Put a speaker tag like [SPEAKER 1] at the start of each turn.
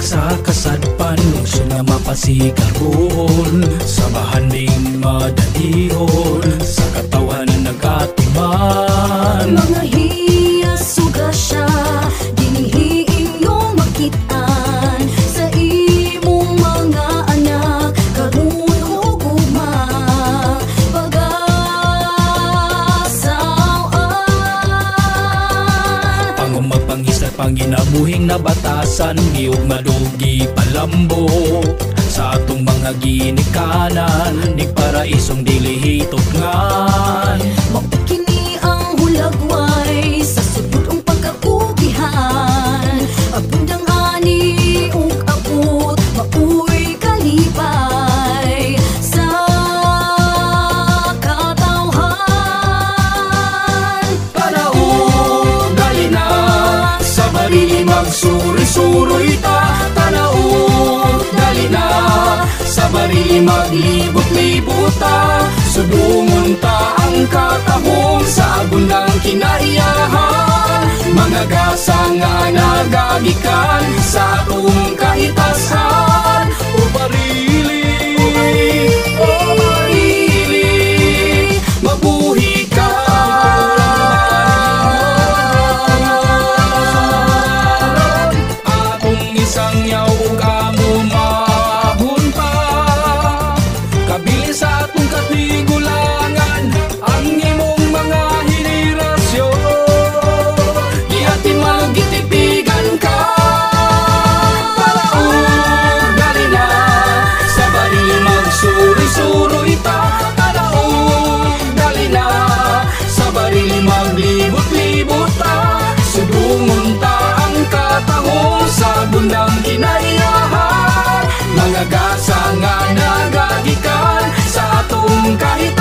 [SPEAKER 1] sa kasadpan lungsod nga mapasigaron, sa bahaning madalihon, sa katawan nagatiman.
[SPEAKER 2] Mga hiya suga siya dinhi inyong makitaan, sa imong mga anak karon ug ugma pag-asawaan.
[SPEAKER 1] Pangumagpangisa panginabuhing nabatasan, giog madugi palambo sa atong mga ginikanan, ni paraisong dili hitugnan.
[SPEAKER 2] Kini ang hulagway sa sudong pagkakugihan, abundang ani ug abot mauy kalipay sa katawhan.
[SPEAKER 1] Tanaw dali na sa barili magsuri-suroy ta, tanaw dali na sa barili maglibot-libot ta, sudungon ta ang katahong sa abundang kinaiyahan. Mga gasa nga nagagikan sa atong kahitasan. O barili, o barili, mabuhi ka. Atong isang yaw ug amo mahun pa, kabili sa atong katigulangan ang imong mga henerasyon. Giati magitipigan ka, tanaw dali na sa barili magsuri-suroy ta, tanaw dali na sa barili maglibot-libot ta, sudungon ta ang katahong sa bundang kinaiyahan. Mga gasa nga nagagikan sa atong kahit